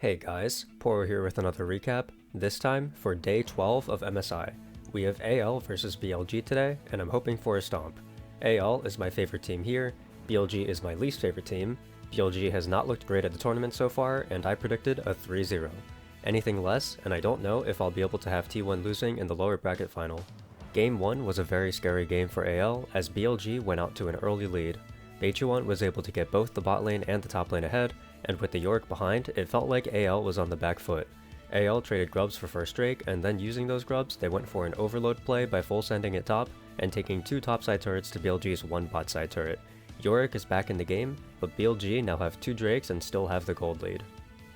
Hey guys, Poro here with another recap, this time for day 12 of MSI. We have AL versus BLG today, and I'm hoping for a stomp. AL is my favorite team here, BLG is my least favorite team. BLG has not looked great at the tournament so far, and I predicted a 3-0. Anything less, and I don't know if I'll be able to have T1 losing in the lower bracket final. Game 1 was a very scary game for AL, as BLG went out to an early lead. Beichuan was able to get both the bot lane and the top lane ahead, and with the Yorick behind, it felt like AL was on the back foot. AL traded grubs for first Drake, and then using those grubs, they went for an overload play by full sending it top, and taking 2 topside turrets to BLG's 1 bot side turret. Yorick is back in the game, but BLG now have 2 Drakes and still have the gold lead.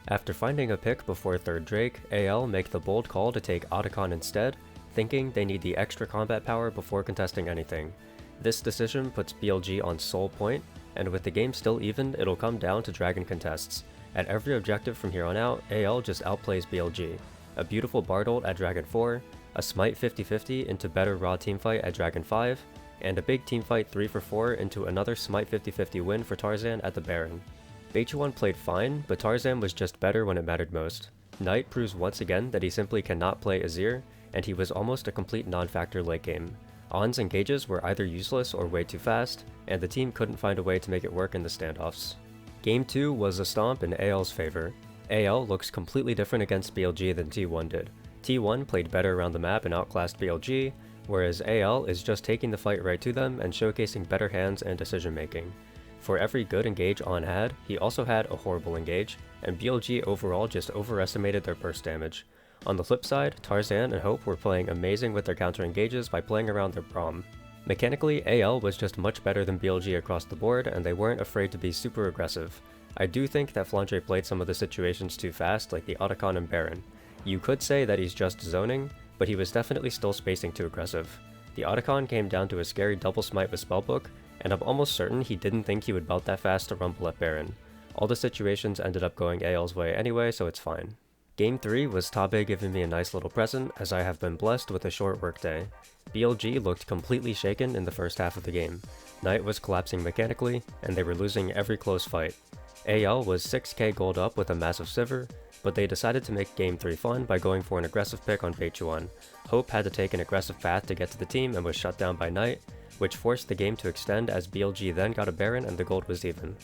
After finding a pick before 3rd Drake, AL make the bold call to take Otacon instead, thinking they need the extra combat power before contesting anything. This decision puts BLG on sole point, and with the game still even, it'll come down to dragon contests. At every objective from here on out, AL just outplays BLG. A beautiful Bard ult at Dragon 4, a smite 50-50 into better raw teamfight at Dragon 5, and a big teamfight 3-for-4 into another smite 50-50 win for Tarzan at the Baron. Beichuan played fine, but Tarzan was just better when it mattered most. Knight proves once again that he simply cannot play Azir, and he was almost a complete non-factor late game. On's engages were either useless or way too fast, and the team couldn't find a way to make it work in the standoffs. Game 2 was a stomp in AL's favor. AL looks completely different against BLG than T1 did. T1 played better around the map and outclassed BLG, whereas AL is just taking the fight right to them and showcasing better hands and decision making. For every good engage On had, he also had a horrible engage, and BLG overall just overestimated their burst damage. On the flip side, Tarzan and Hope were playing amazing with their counter engages by playing around their Braum. Mechanically, AL was just much better than BLG across the board, and they weren't afraid to be super aggressive. I do think that Flandre played some of the situations too fast, like the Otacon and Baron. You could say that he's just zoning, but he was definitely still spacing too aggressive. The Otacon came down to a scary double smite with Spellbook, and I'm almost certain he didn't think he would belt that fast to rumble at Baron. All the situations ended up going AL's way anyway, so it's fine. Game 3 was Tabe giving me a nice little present, as I have been blessed with a short workday. BLG looked completely shaken in the first half of the game. Knight was collapsing mechanically, and they were losing every close fight. AL was 6k gold up with a massive Sivir, but they decided to make Game 3 fun by going for an aggressive pick on Beichuan. Hope had to take an aggressive path to get to the team and was shut down by Knight, which forced the game to extend as BLG then got a Baron and the gold was even.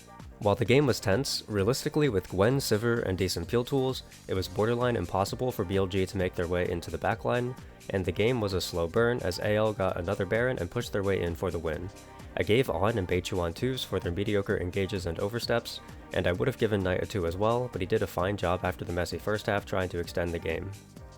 While the game was tense, realistically with Gwen, Sivir, and decent peel tools, it was borderline impossible for BLG to make their way into the backline, and the game was a slow burn as AL got another Baron and pushed their way in for the win. I gave On and Beichuan 2s for their mediocre engages and oversteps, and I would have given Knight a 2 as well, but he did a fine job after the messy first half trying to extend the game.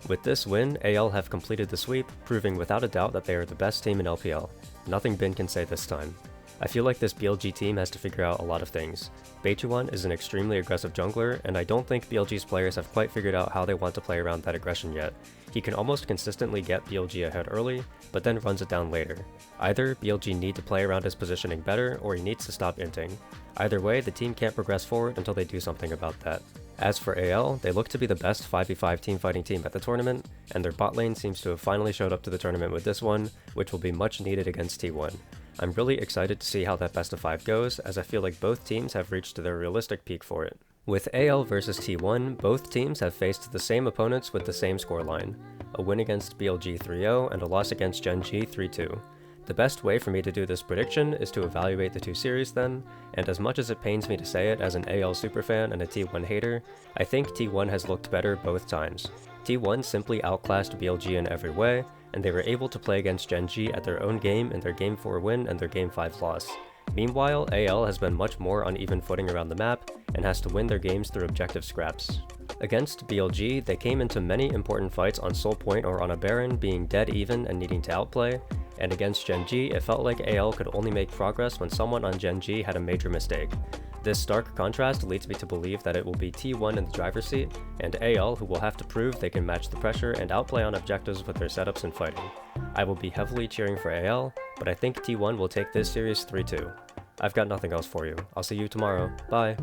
With this win, AL have completed the sweep, proving without a doubt that they are the best team in LPL. Nothing Bin can say this time. I feel like this BLG team has to figure out a lot of things. Beichuan is an extremely aggressive jungler, and I don't think BLG's players have quite figured out how they want to play around that aggression yet. He can almost consistently get BLG ahead early, but then runs it down later. Either BLG need to play around his positioning better, or he needs to stop inting. Either way, the team can't progress forward until they do something about that. As for AL, they look to be the best 5v5 teamfighting team at the tournament, and their bot lane seems to have finally showed up to the tournament with this one, which will be much needed against T1. I'm really excited to see how that best of 5 goes, as I feel like both teams have reached their realistic peak for it. With AL versus T1, both teams have faced the same opponents with the same scoreline. A win against BLG 3-0 and a loss against Gen G 3-2. The best way for me to do this prediction is to evaluate the 2 series then, and as much as it pains me to say it as an AL superfan and a T1 hater, I think T1 has looked better both times. T1 simply outclassed BLG in every way, and they were able to play against Gen G at their own game in their Game 4 win and their Game 5 loss. Meanwhile, AL has been much more on even footing around the map, and has to win their games through objective scraps. Against BLG, they came into many important fights on sole point or on a Baron, being dead even and needing to outplay, and against Gen G, it felt like AL could only make progress when someone on Gen G had a major mistake. This stark contrast leads me to believe that it will be T1 in the driver's seat, and AL who will have to prove they can match the pressure and outplay on objectives with their setups and fighting. I will be heavily cheering for AL, but I think T1 will take this series 3-2. I've got nothing else for you. I'll see you tomorrow. Bye!